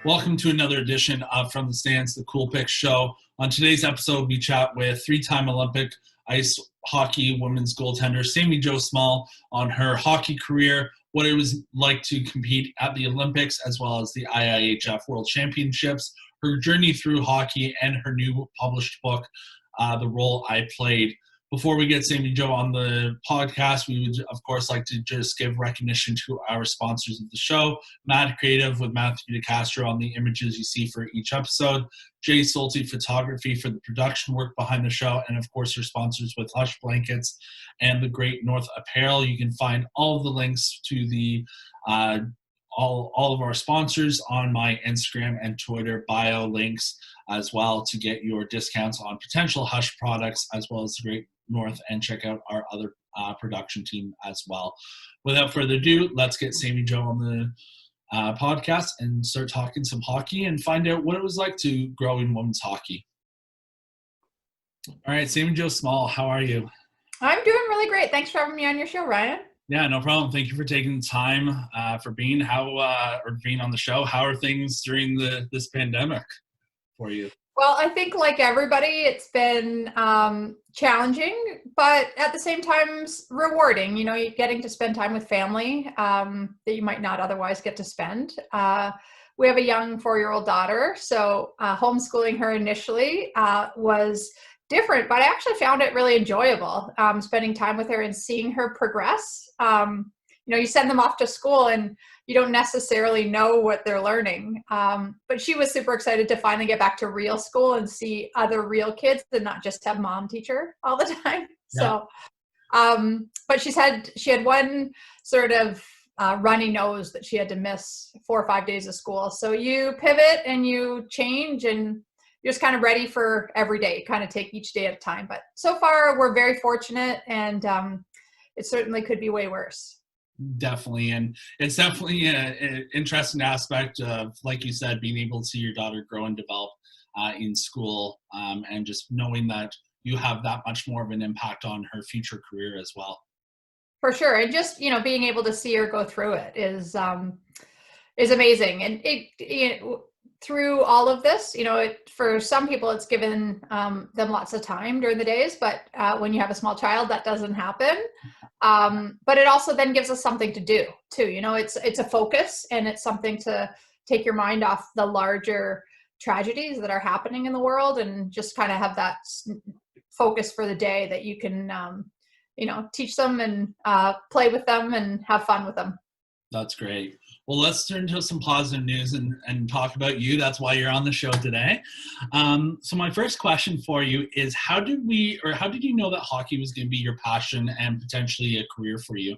Welcome to another edition of From the Stands, the Cool Picks Show. On today's episode, we chat with three-time Olympic ice hockey women's goaltender Sami Jo Small on her hockey career, what it was like to compete at the Olympics as well as the IIHF World Championships, her journey through hockey, and her new published book, The Role I Played. Before we get Sami Jo on the podcast, we would, of course, like to just give recognition to our sponsors of the show, Mad Creative with Matthew DeCastro on the images you see for each episode, Jay Solti Photography for the production work behind the show, and, of course, our sponsors with Hush Blankets and the Great North Apparel. You can find all of the links to the all of our sponsors on my Instagram and Twitter bio links as well to get your discounts on potential Hush products as well as the Great North, and check out our other production team as well. Without further ado, let's get Sami Jo on the podcast and start talking some hockey and find out what it was like to grow in women's hockey. All right, Sami Jo Small, how are you? I'm doing really great. Thanks for having me on your show, Ryan. Yeah, no problem. Thank you for taking the time for being on the show. How are things during this pandemic for you? Well, I think like everybody, it's been challenging, but at the same time rewarding. You know, you're getting to spend time with family that you might not otherwise get to spend. We have a young 4-year-old daughter, so homeschooling her initially was different, but I actually found it really enjoyable, spending time with her and seeing her progress. You know, you send them off to school and you don't necessarily know what they're learning. But she was super excited to finally get back to real school and see other real kids and not just have mom teacher all the time. Yeah. So, but she had one sort of runny nose that she had to miss 4 or 5 days of school. So you pivot and you change and you're just kind of ready for every day, kind of take each day at a time. But so far we're very fortunate, and it certainly could be way worse. Definitely. And it's definitely an interesting aspect of, like you said, being able to see your daughter grow and develop in school, and just knowing that you have that much more of an impact on her future career as well. For sure. And just, you know, being able to see her go through it is amazing. And through all of this, you know, for some people, it's given them lots of time during the days, but when you have a small child, that doesn't happen. But it also then gives us something to do too. You know, it's a focus, and it's something to take your mind off the larger tragedies that are happening in the world, and just kind of have that focus for the day that you can, you know, teach them and play with them and have fun with them. That's great. Well, let's turn to some positive news and talk about you. That's why you're on the show today. So my first question for you is, how did you know that hockey was going to be your passion and potentially a career for you?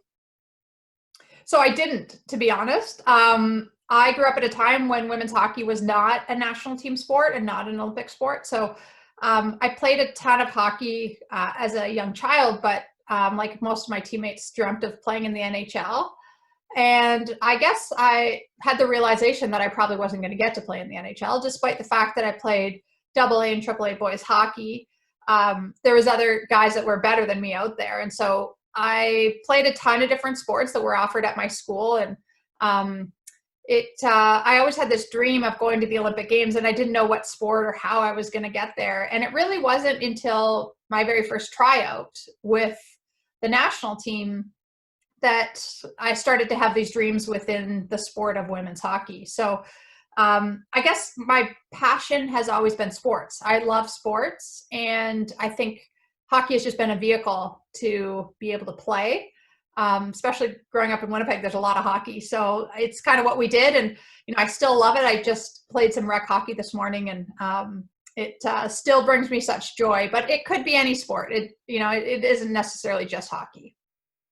So I didn't, to be honest. I grew up at a time when women's hockey was not a national team sport and not an Olympic sport. So I played a ton of hockey as a young child, but like most of my teammates, dreamt of playing in the NHL. And I guess I had the realization that I probably wasn't going to get to play in the NHL, despite the fact that I played AA and AAA boys hockey. There was other guys that were better than me out there. And so I played a ton of different sports that were offered at my school. And I always had this dream of going to the Olympic Games, and I didn't know what sport or how I was going to get there. And it really wasn't until my very first tryout with the national team that I started to have these dreams within the sport of women's hockey. So I guess my passion has always been sports. I love sports, and I think hockey has just been a vehicle to be able to play. Especially growing up in Winnipeg, there's a lot of hockey. So it's kind of what we did. And, you know, I still love it. I just played some rec hockey this morning, and it still brings me such joy, but it could be any sport. It isn't necessarily just hockey.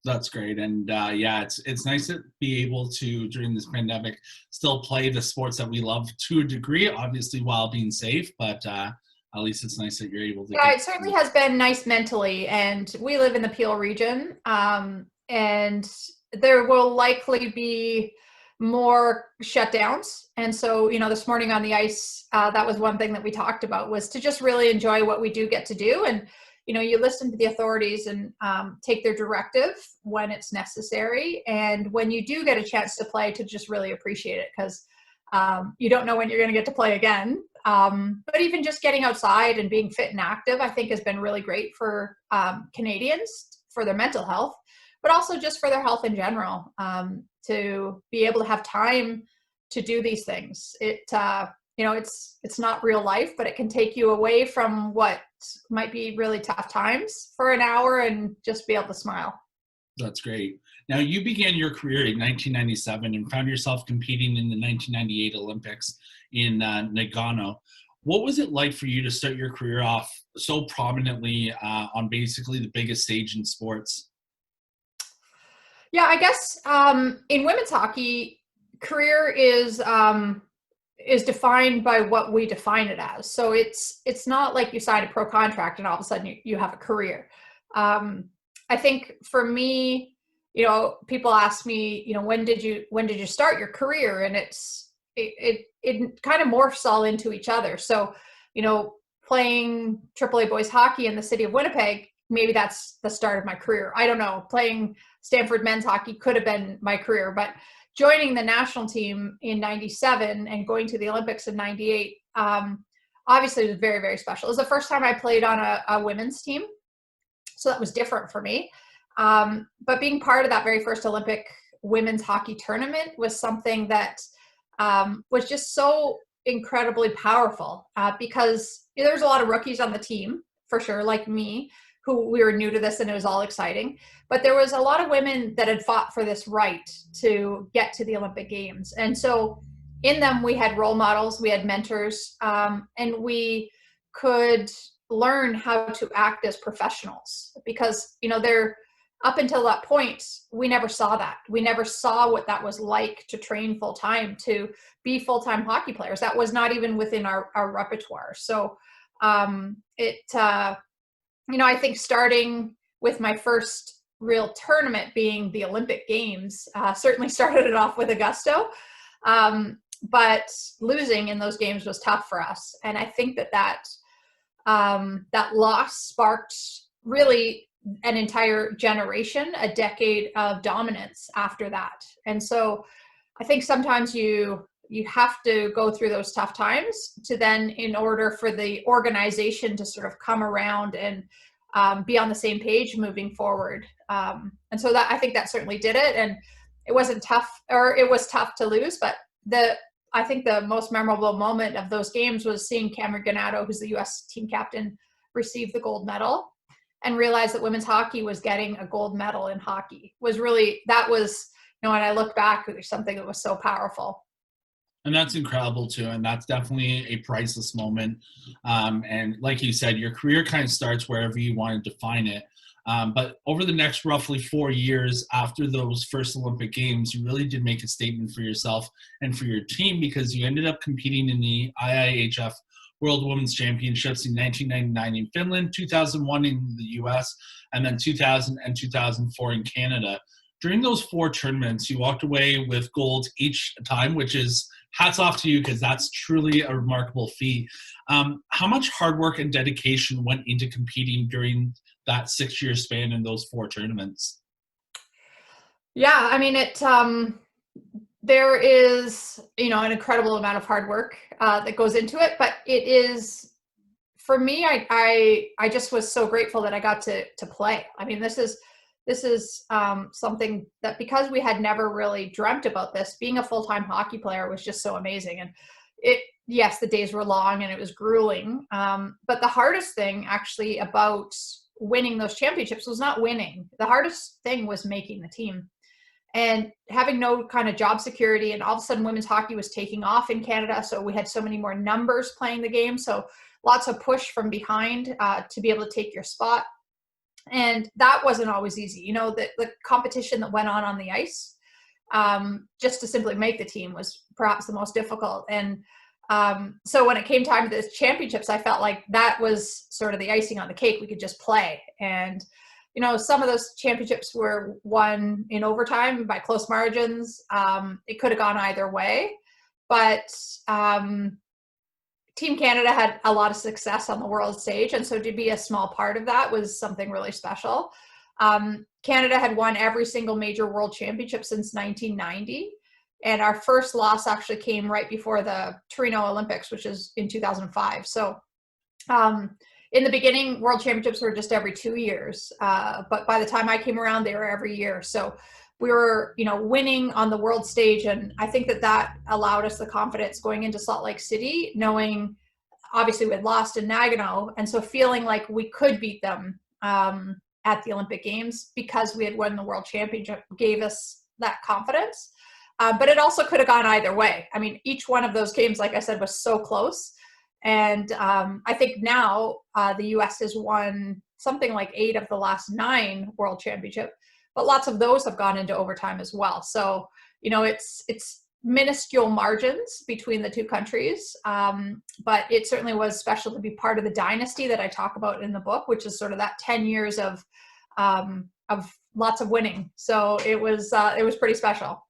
That's great. And yeah, it's nice to be able to, during this pandemic, still play the sports that we love to a degree, obviously while being safe, but at least it's nice that you're able to. Yeah, it certainly has been nice mentally. And we live in the Peel region, and there will likely be more shutdowns. And so, you know, this morning on the ice, that was one thing that we talked about, was to just really enjoy what we do get to do. And you know, you listen to the authorities and take their directive when it's necessary. And when you do get a chance to play, to just really appreciate it. Because You don't know when you're going to get to play again. But even just getting outside and being fit and active, I think has been really great for Canadians, for their mental health, but also just for their health in general, to be able to have time to do these things. It's not real life, but it can take you away from what might be really tough times for an hour and just be able to smile. That's great. Now, you began your career in 1997 and found yourself competing in the 1998 Olympics in Nagano. What was it like for you to start your career off so prominently on basically the biggest stage in sports? Yeah, I guess in women's hockey, career is defined by what we define it as. So it's not like you sign a pro contract and all of a sudden you have a career. I think for me, people ask me, when did you start your career? And it kind of morphs all into each other. So, playing AAA boys hockey in the city of Winnipeg, maybe that's the start of my career. I don't know. Playing Stanford men's hockey could have been my career, but joining the national team in 97 and going to the Olympics in 98, obviously it was very, very special. It was the first time I played on a women's team. So that was different for me. But being part of that very first Olympic women's hockey tournament was something that was just so incredibly powerful because there's a lot of rookies on the team, for sure, like me, who we were new to this and it was all exciting. But there was a lot of women that had fought for this right to get to the Olympic Games. And so in them, we had role models, we had mentors, and we could learn how to act as professionals because, they're up until that point, we never saw that. We never saw what that was like to train full time, to be full-time hockey players. That was not even within our repertoire. So I think starting with my first real tournament being the Olympic Games certainly started it off with a gusto. But losing in those games was tough for us. And I think that loss sparked really an entire generation, a decade of dominance after that. And so I think sometimes you have to go through those tough times to then, in order for the organization to sort of come around and be on the same page moving forward. And so that, I think that certainly did it. And it wasn't tough, or it was tough to lose, but I think the most memorable moment of those games was seeing Cameron Ganado, who's the U.S. team captain, receive the gold medal and realize that women's hockey was getting a gold medal in hockey. That was, when I look back, it was something that was so powerful. And that's incredible too. And that's definitely a priceless moment. And like you said, your career kind of starts wherever you want to define it. But over the next roughly 4 years after those first Olympic Games, you really did make a statement for yourself and for your team because you ended up competing in the IIHF World Women's Championships in 1999 in Finland, 2001 in the US, and then 2000 and 2004 in Canada. During those 4 tournaments, you walked away with gold each time, which is hats off to you because that's truly a remarkable feat. How much hard work and dedication went into competing during that 6-year span in those 4 tournaments? Yeah, I mean, there is, an incredible amount of hard work that goes into it, but it is, for me, I just was so grateful that I got to play. I mean, this is something that, because we had never really dreamt about this, being a full-time hockey player was just so amazing. And yes, the days were long and it was grueling. But the hardest thing actually about winning those championships was not winning. The hardest thing was making the team and having no kind of job security. And all of a sudden women's hockey was taking off in Canada. So we had so many more numbers playing the game. So lots of push from behind to be able to take your spot. And that wasn't always easy. The competition that went on the ice, just to simply make the team, was perhaps the most difficult. And so when it came time to the championships, I felt like that was sort of the icing on the cake. We could just play. And, some of those championships were won in overtime by close margins. It could have gone either way. But Team Canada had a lot of success on the world stage. And so to be a small part of that was something really special. Canada had won every single major world championship since 1990. And our first loss actually came right before the Torino Olympics, which is in 2005. So in the beginning, World Championships were just every 2 years. But by the time I came around, they were every year. So we were, winning on the world stage. And I think that allowed us the confidence going into Salt Lake City, knowing obviously we had lost in Nagano. And so feeling like we could beat them at the Olympic Games because we had won the World Championship gave us that confidence. But it also could have gone either way. I mean, each one of those games, like I said, was so close. And I think now the U.S. has won something like 8 of the last 9 World Championships, but lots of those have gone into overtime as well. So, it's minuscule margins between the two countries, but it certainly was special to be part of the dynasty that I talk about in the book, which is sort of that 10 years of lots of winning. So it was pretty special.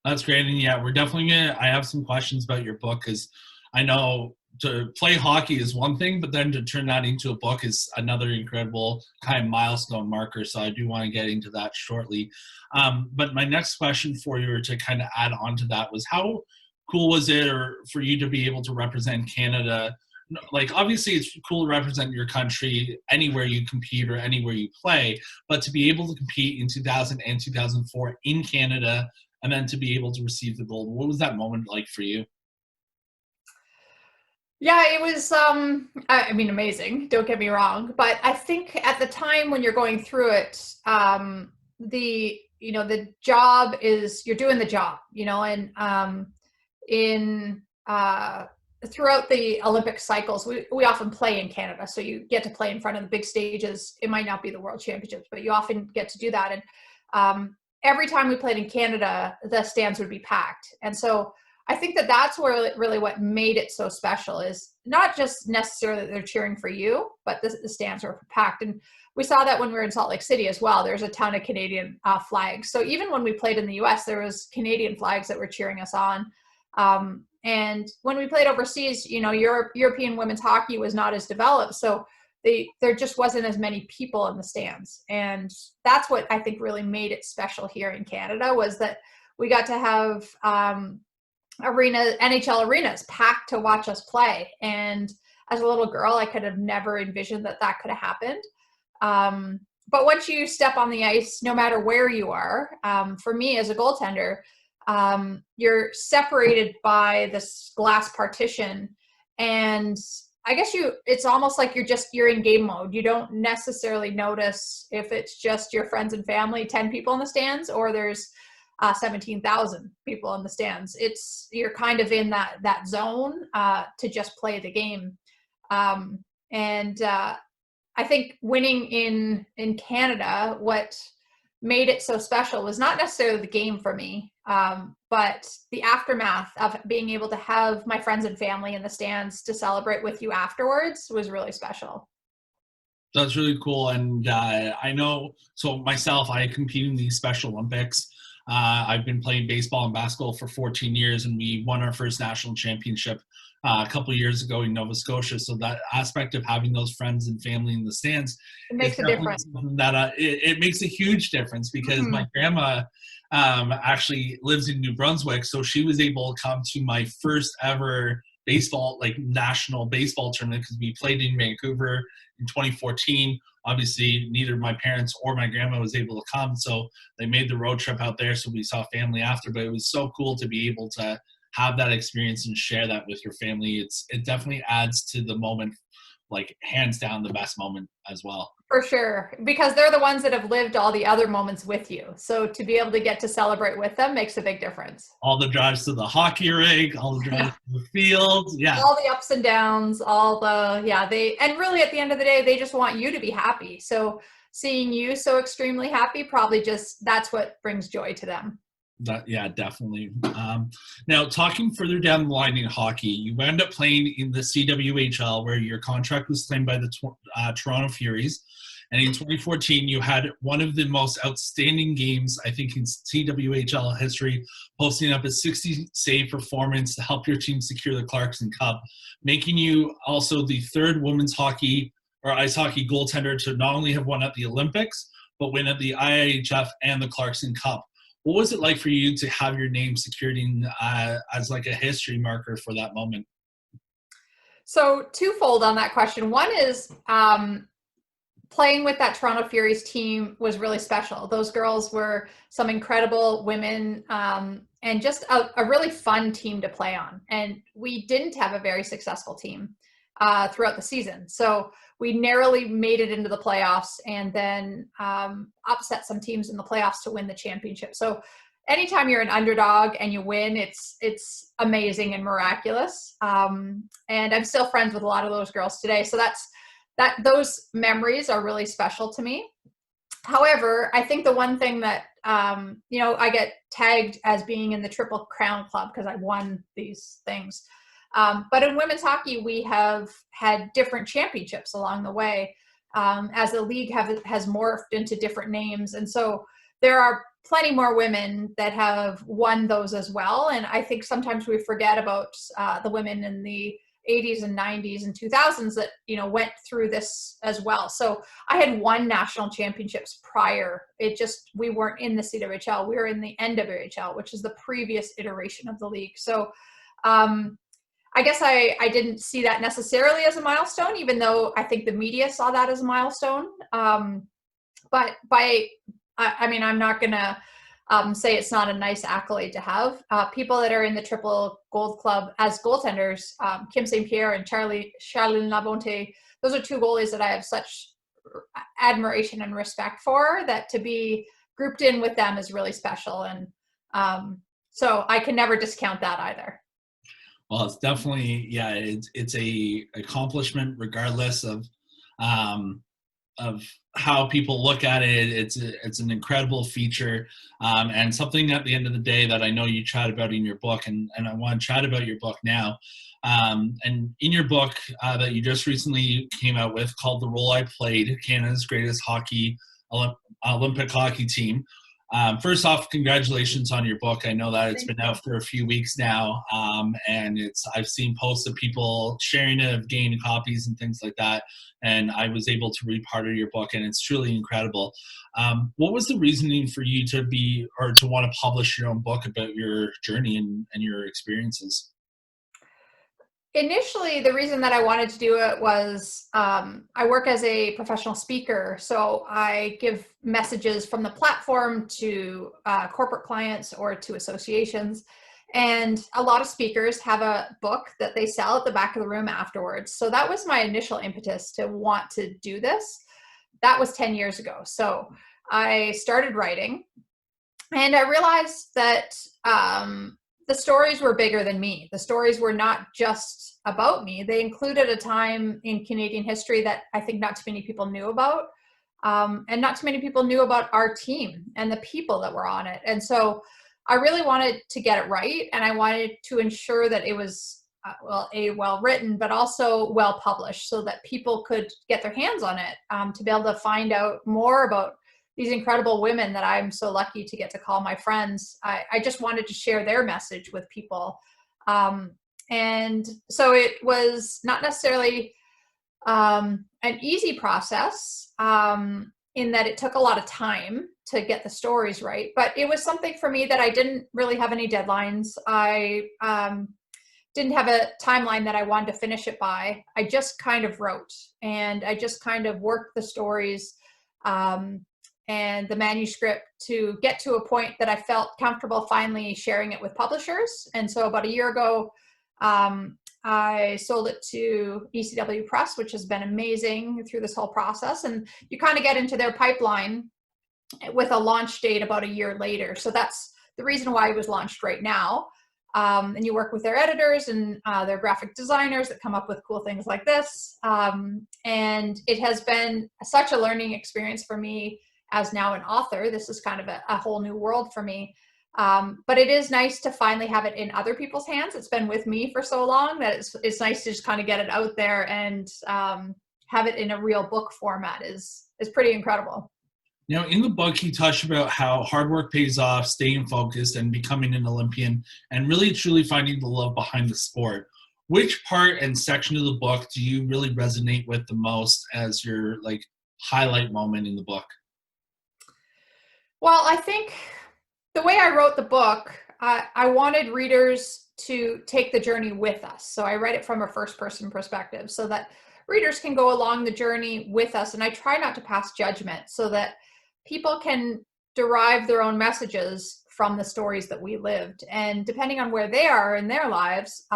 That's great. And yeah, we're definitely I have some questions about your book, because I know to play hockey is one thing, but then to turn that into a book is another incredible kind of milestone marker. So I do want to get into that shortly. But my next question for you, or to kind of add on to that, was how cool was it or for you to be able to represent Canada? Like, obviously it's cool to represent your country anywhere you compete or anywhere you play, but to be able to compete in 2000 and 2004 in Canada, and then to be able to receive the gold, what was that moment like for you? Yeah, it was, amazing. Don't get me wrong. But I think at the time when you're going through it, the job is, you're doing the job, and throughout the Olympic cycles, we often play in Canada. So you get to play in front of the big stages. It might not be the World Championships, but you often get to do that. And every time we played in Canada, the stands would be packed. And so I think that's where really what made it so special is not just necessarily that they're cheering for you, but the stands were packed. And we saw that when we were in Salt Lake City as well. There's a ton of Canadian flags. So even when we played in the US, there was Canadian flags that were cheering us on. And when we played overseas, European women's hockey was not as developed. So there just wasn't as many people in the stands. And that's what I think really made it special here in Canada, was that we got to have NHL arenas packed to watch us play. And as a little girl, I could have never envisioned that could have happened. But once you step on the ice, no matter where you are, for me as a goaltender, you're separated by this glass partition. And I guess it's almost like you're in game mode. You don't necessarily notice if it's just your friends and family, 10 people in the stands, or there's 17,000 people in the stands. You're kind of in that zone to just play the game. And I think winning in Canada, what made it so special was not necessarily the game for me, but the aftermath of being able to have my friends and family in the stands to celebrate with you afterwards was really special. That's really cool. And I know, so myself, I compete in these Special Olympics. I've been playing baseball and basketball for 14 years, and we won our first national championship a couple of years ago in Nova Scotia. So that aspect of having those friends and family in the stands, it makes a difference. That it makes a huge difference, because my grandma actually lives in New Brunswick, so she was able to come to my first ever baseball, like national baseball tournament, because we played in Vancouver in 2014. Obviously, neither my parents or my grandma was able to come, so they made the road trip out there, so we saw family after. But it was so cool to be able to have that experience and share that with your family. It definitely adds to the moment, like hands down the best moment as well. For sure, because they're the ones that have lived all the other moments with you. So to be able to get to celebrate with them makes a big difference. All the drives to the hockey rink, all the drives to the field, yeah. All the ups and downs, and really at the end of the day, they just want you to be happy. So seeing you so extremely happy, probably that's what brings joy to them. Yeah, definitely. Now, talking further down the line in hockey, you wound up playing in the CWHL, where your contract was signed by the Toronto Furies. And in 2014, you had one of the most outstanding games, I think, in CWHL history, posting up a 60-save performance to help your team secure the Clarkson Cup, making you also the third women's hockey or ice hockey goaltender to not only have won at the Olympics, but win at the IIHF and the Clarkson Cup. What was it like for you to have your name secured in, as like a history marker for that moment? So twofold on that question. One is playing with that Toronto Furies team was really special. Those girls were some incredible women, and just a really fun team to play on. And we didn't have a very successful team throughout the season. So we narrowly made it into the playoffs, and then upset some teams in the playoffs to win the championship. So anytime you're an underdog and you win, it's amazing and miraculous. And I'm still friends with a lot of those girls today. So those memories are really special to me. However, I think the one thing that, I get tagged as being in the Triple Crown Club because I won these things. But in women's hockey, we have had different championships along the way, as the league has morphed into different names. And so there are plenty more women that have won those as well. And I think sometimes we forget about the women in the 80s and 90s and 2000s that, went through this as well. So I had won national championships prior. We weren't in the CWHL. We were in the NWHL, which is the previous iteration of the league. So I guess I didn't see that necessarily as a milestone, even though I think the media saw that as a milestone. But I'm not going to say it's not a nice accolade to have. People that are in the Triple Gold Club as goaltenders, Kim St. Pierre and Charlene Labonte, those are two goalies that I have such admiration and respect for, that to be grouped in with them is really special. And so I can never discount that either. Well, it's definitely, it's a accomplishment regardless of how people look at it. It's an incredible feature, and something at the end of the day that I know you chat about in your book, and I want to chat about your book now. And in your book that you just recently came out with, called The Role I Played, Canada's Greatest Olympic Hockey Team. First off, congratulations on your book. I know that it's been out for a few weeks now, and I've seen posts of people sharing it, of gaining copies and things like that, and I was able to read part of your book, and it's truly incredible. What was the reasoning for you to want to publish your own book about your journey and your experiences? Initially, the reason that I wanted to do it was I work as a professional speaker. So I give messages from the platform to corporate clients or to associations. And a lot of speakers have a book that they sell at the back of the room afterwards. So that was my initial impetus to want to do this. That was 10 years ago. So I started writing, and I realized that the stories were bigger than me. The stories were not just about me. They included a time in Canadian history that I think not too many people knew about, and not too many people knew about our team and the people that were on it. And so I really wanted to get it right, and I wanted to ensure that it was well written, but also well published, so that people could get their hands on it, to be able to find out more about these incredible women that I'm so lucky to get to call my friends. I just wanted to share their message with people. And so it was not necessarily an easy process, in that it took a lot of time to get the stories right. But it was something for me that I didn't really have any deadlines. I didn't have a timeline that I wanted to finish it by. I just kind of wrote, and I just kind of worked the stories and the manuscript to get to a point that I felt comfortable finally sharing it with publishers. And so about a year ago, I sold it to ECW Press, which has been amazing through this whole process. And you kind of get into their pipeline with a launch date about a year later. So that's the reason why it was launched right now. And you work with their editors and their graphic designers that come up with cool things like this. And it has been such a learning experience for me as now an author. This is kind of a whole new world for me. But it is nice to finally have it in other people's hands. It's been with me for so long that it's nice to just kind of get it out there, and have it in a real book format is pretty incredible. Now, in the book, you touch about how hard work pays off, staying focused, and becoming an Olympian, and really truly finding the love behind the sport. Which part and section of the book do you really resonate with the most as your highlight moment in the book? Well, I think the way I wrote the book, I wanted readers to take the journey with us. So I read it from a first person perspective so that readers can go along the journey with us. And I try not to pass judgment so that people can derive their own messages from the stories that we lived. And depending on where they are in their lives,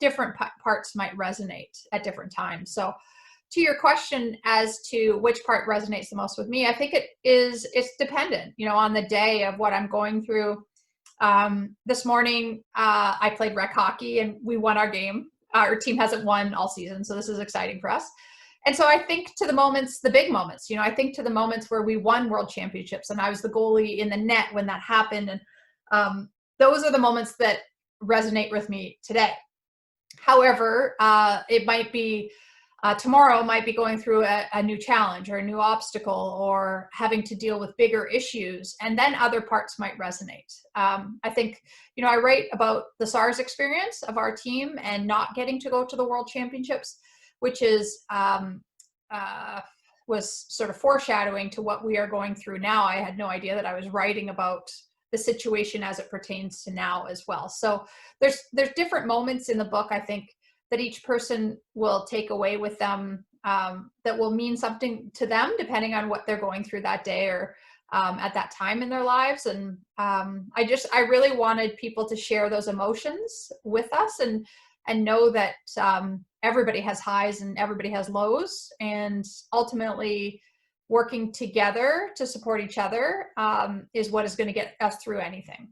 different parts might resonate at different times. So to your question as to which part resonates the most with me, I think it's dependent, on the day of what I'm going through. This morning, I played rec hockey and we won our game. Our team hasn't won all season, so this is exciting for us. And so I think to the moments, the big moments, I think to the moments where we won world championships and I was the goalie in the net when that happened. And those are the moments that resonate with me today. However, it might be tomorrow might be going through a new challenge or a new obstacle or having to deal with bigger issues, and then other parts might resonate. I think, I write about the SARS experience of our team and not getting to go to the World Championships, which is was sort of foreshadowing to what we are going through now. I had no idea that I was writing about the situation as it pertains to now as well. So there's different moments in the book, I think, that each person will take away with them that will mean something to them depending on what they're going through that day or at that time in their lives. And I really wanted people to share those emotions with us and know that everybody has highs and everybody has lows, and ultimately working together to support each other is what is going to get us through anything.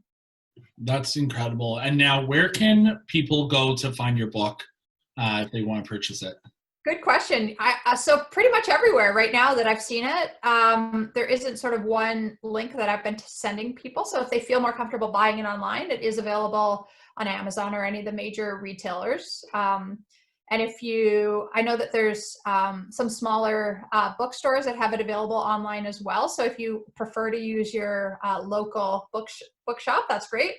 That's incredible. And now where can people go to find your book if they want to purchase it? Good question. So pretty much everywhere right now that I've seen it, there isn't sort of one link that I've been sending people. So if they feel more comfortable buying it online, it is available on Amazon or any of the major retailers. And I know that there's some smaller bookstores that have it available online as well. So if you prefer to use your local bookshop, that's great.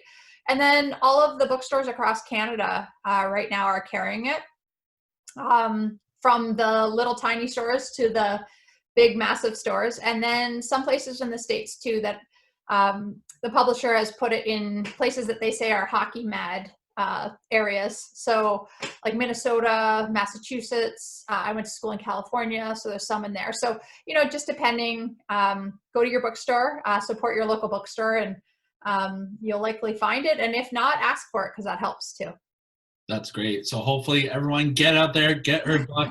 And then all of the bookstores across Canada right now are carrying it. From the little tiny stores to the big massive stores. And then some places in the States too that the publisher has put it in places that they say are hockey mad areas. So like Minnesota, Massachusetts, I went to school in California, so there's some in there. So, just depending, go to your bookstore, support your local bookstore, and you'll likely find it. And if not, ask for it because that helps too. That's great. So hopefully everyone get out there, get her book,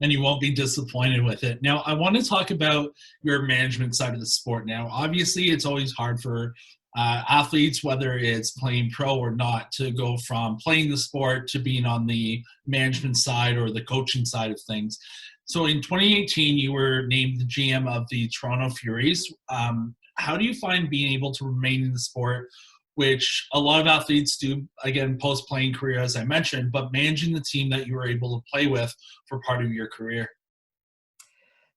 and you won't be disappointed with it. Now, I want to talk about your management side of the sport. Now, obviously, it's always hard for athletes, whether it's playing pro or not, to go from playing the sport to being on the management side or the coaching side of things. So in 2018, you were named the GM of the Toronto Furies. How do you find being able to remain in the sport, which a lot of athletes do, again, post-playing career, as I mentioned, but managing the team that you were able to play with for part of your career?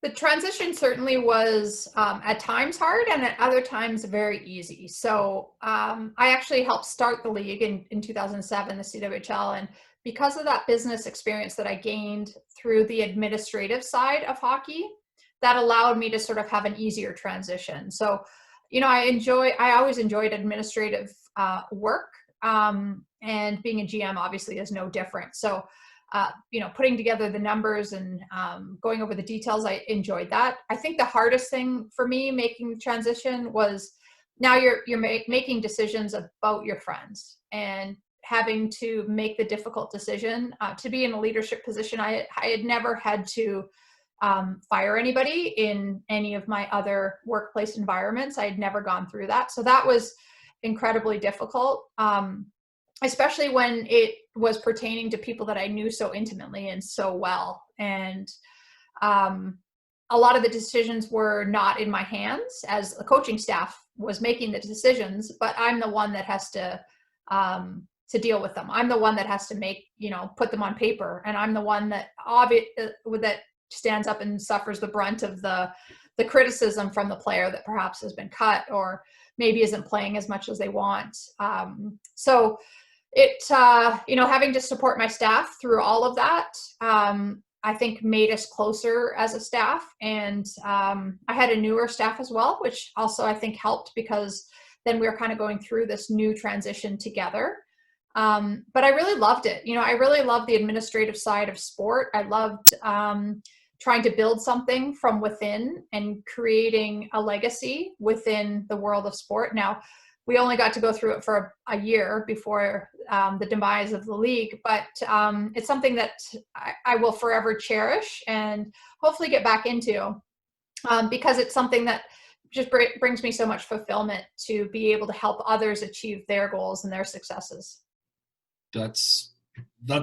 The transition certainly was at times hard and at other times very easy. So I actually helped start the league in 2007, the CWHL. And because of that business experience that I gained through the administrative side of hockey, that allowed me to sort of have an easier transition. So I always enjoyed administrative work, and being a GM obviously is no different. So, putting together the numbers and going over the details, I enjoyed that. I think the hardest thing for me making the transition was now you're making decisions about your friends and having to make the difficult decision to be in a leadership position. I had never had to fire anybody in any of my other workplace environments. I had never gone through that. So that was incredibly difficult, especially when it was pertaining to people that I knew so intimately and so well. And a lot of the decisions were not in my hands as the coaching staff was making the decisions, but I'm the one that has to deal with them. I'm the one that has to put them on paper. And I'm the one that that stands up and suffers the brunt of the criticism from the player that perhaps has been cut or maybe isn't playing as much as they want. So it, having to support my staff through all of that, I think made us closer as a staff. And I had a newer staff as well, which also I think helped because then we were kind of going through this new transition together. But I really loved it. I really loved the administrative side of sport. I loved trying to build something from within and creating a legacy within the world of sport. Now, we only got to go through it for a year before the demise of the league, but it's something that I will forever cherish and hopefully get back into because it's something that just brings me so much fulfillment to be able to help others achieve their goals and their successes. That's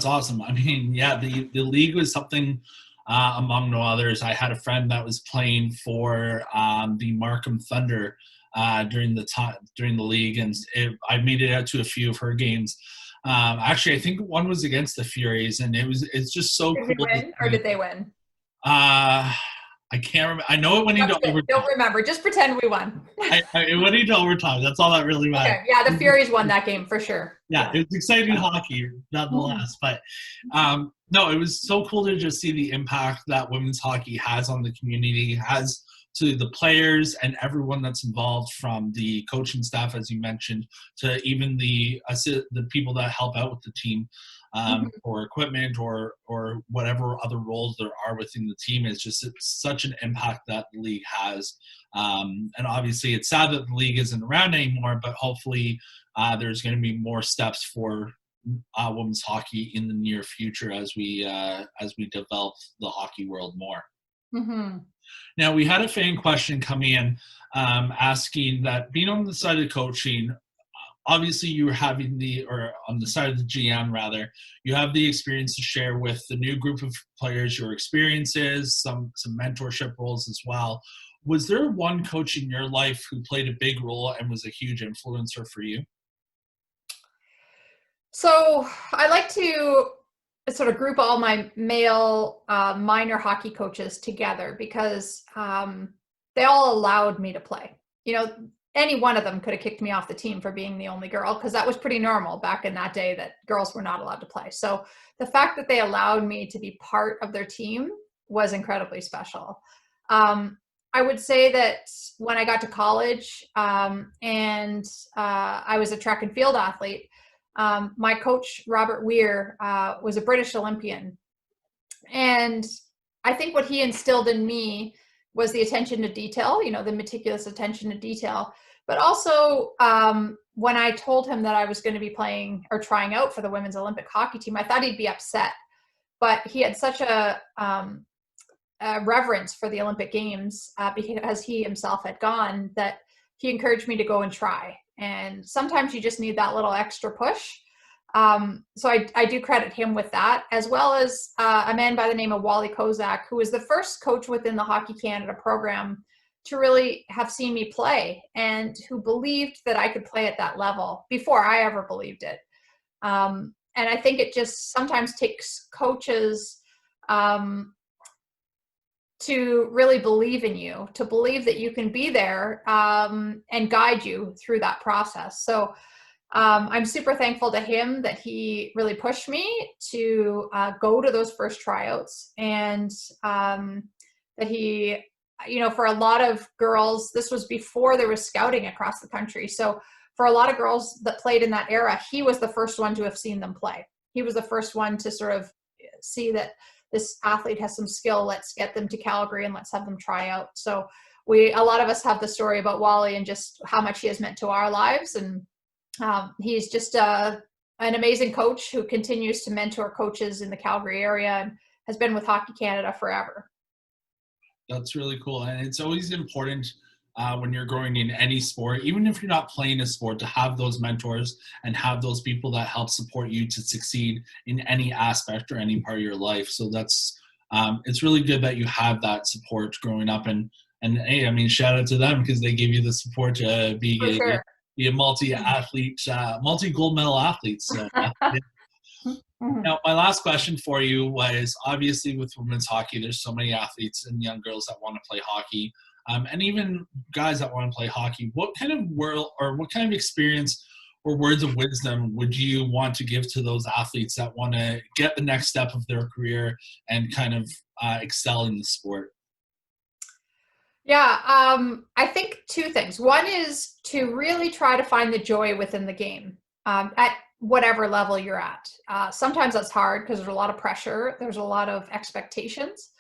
awesome. I mean, yeah, the league was something among no others. I had a friend that was playing for the Markham Thunder during the league, and I made it out to a few of her games. Actually, I think one was against the Furies, and it's just so cool. Did we win or did they win? I can't remember. I know it went into overtime. Don't remember. Just pretend we won. It went into overtime. That's all that really matters. Okay. Yeah, the Furies won that game for sure. Yeah, it was exciting hockey nonetheless. But no, it was so cool to just see the impact that women's hockey has on the community, has to the players and everyone that's involved, from the coaching staff, as you mentioned, to even the people that help out with the team. Or equipment or whatever other roles there are within the team. It's such an impact that the league has. And obviously it's sad that the league isn't around anymore, but hopefully there's going to be more steps for women's hockey in the near future as we develop the hockey world more. Mm-hmm. Now, we had a fan question come in asking that, being on the side of coaching, obviously you were on the side of the GM rather, you have the experience to share with the new group of players, your experiences, some mentorship roles as well. Was there one coach in your life who played a big role and was a huge influencer for you? So I like to sort of group all my male minor hockey coaches together because they all allowed me to play. Any one of them could have kicked me off the team for being the only girl, because that was pretty normal back in that day that girls were not allowed to play. So the fact that they allowed me to be part of their team was incredibly special. I would say that when I got to college and I was a track and field athlete, my coach, Robert Weir, was a British Olympian. And I think what he instilled in me was the attention to detail, the meticulous attention to detail. But also, when I told him that I was going to be playing or trying out for the women's Olympic hockey team, I thought he'd be upset. But he had such a reverence for the Olympic Games because he himself had gone, that he encouraged me to go and try. And sometimes you just need that little extra push. So I do credit him with that, as well as a man by the name of Wally Kozak, who was the first coach within the Hockey Canada program to really have seen me play and who believed that I could play at that level before I ever believed it. And I think it just sometimes takes coaches to really believe in you, to believe that you can be there and guide you through that process. So I'm super thankful to him that he really pushed me to go to those first tryouts, and that he, for a lot of girls, this was before there was scouting across the country. So for a lot of girls that played in that era, he was the first one to have seen them play. He was the first one to sort of see that this athlete has some skill. Let's get them to Calgary and let's have them try out. So a lot of us have the story about Wally and just how much he has meant to our lives. And he's just an amazing coach who continues to mentor coaches in the Calgary area and has been with Hockey Canada forever. That's really cool. And it's always important when you're growing in any sport, even if you're not playing a sport, to have those mentors and have those people that help support you to succeed in any aspect or any part of your life. So that's it's really good that you have that support growing up. And hey, I mean, shout out to them because they give you the support to be a multi-athlete, multi-gold medal athlete. So, Now, my last question for you was, obviously with women's hockey, there's so many athletes and young girls that want to play hockey, and even guys that want to play hockey. What kind of experience or words of wisdom would you want to give to those athletes that want to get the next step of their career and kind of excel in the sport? Yeah, I think two things. One is to really try to find the joy within the game at whatever level you're at. Sometimes that's hard because there's a lot of pressure, there's a lot of expectations.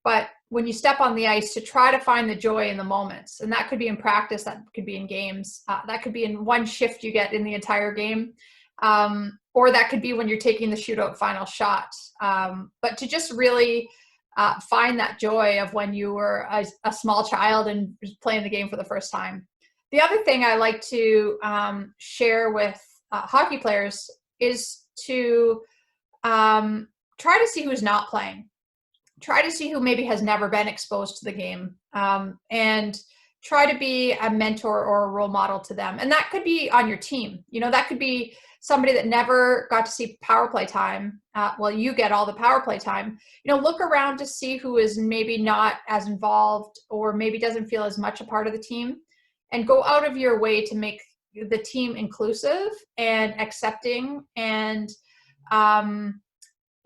But when you step on the ice, to try to find the joy in the moments, and that could be in practice, that could be in games, that could be in one shift you get in the entire game, or that could be when you're taking the shootout final shot. But to just really find that joy of when you were a small child and playing the game for the first time. The other thing I like to share with hockey players is to try to see who's not playing. Try to see who maybe has never been exposed to the game, and try to be a mentor or a role model to them. And that could be on your team. That could be somebody that never got to see power play time. Well, you get all the power play time. Look around to see who is maybe not as involved or maybe doesn't feel as much a part of the team, and go out of your way to make the team inclusive and accepting, and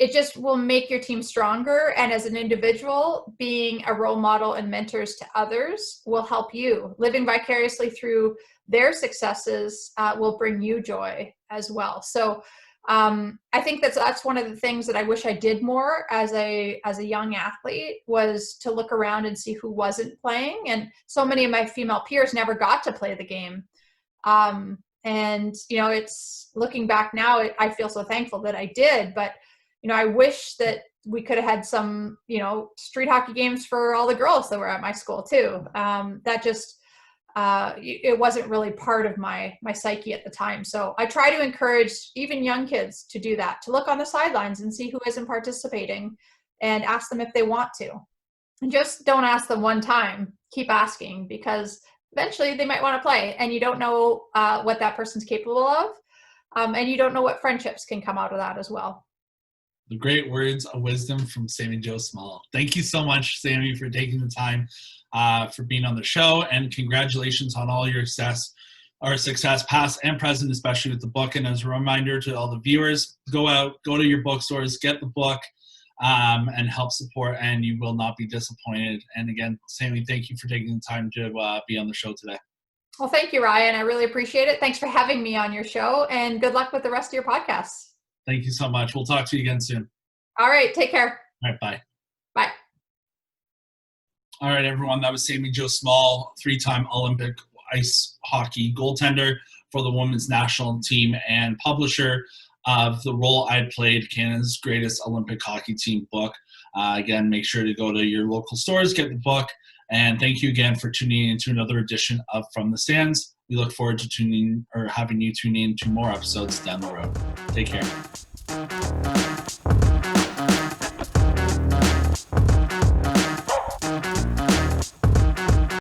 it just will make your team stronger. And as an individual, being a role model and mentors to others will help you. Living vicariously through their successes will bring you joy as well. So I think that's one of the things that I wish I did more as a young athlete, was to look around and see who wasn't playing. And so many of my female peers never got to play the game. And it's, looking back now, I feel so thankful that I did. But I wish that we could have had some, street hockey games for all the girls that were at my school too. That just, it wasn't really part of my psyche at the time. So I try to encourage even young kids to do that, to look on the sidelines and see who isn't participating and ask them if they want to. And just don't ask them one time, keep asking, because eventually they might want to play, and you don't know what that person's capable of. And you don't know what friendships can come out of that as well. The great words of wisdom from Sami Jo Small. Thank you so much, Sami, for taking the time for being on the show, and congratulations on all your success, past and present, especially with the book. And as a reminder to all the viewers, go to your bookstores, get the book, and help support, and you will not be disappointed. And again, Sami, thank you for taking the time to be on the show today. Well, thank you, Ryan. I really appreciate it. Thanks for having me on your show, and good luck with the rest of your podcasts. Thank you so much. We'll talk to you again soon. All right. Take care. All right. Bye. Bye. All right, everyone. That was Sami Jo Small, 3-time Olympic ice hockey goaltender for the women's national team and publisher of The Role I Played, Canada's Greatest Olympic Hockey Team book. Again, make sure to go to your local stores, get the book. And thank you again for tuning in to another edition of From the Stands. We look forward to having you tune in to more episodes down the road. Take care.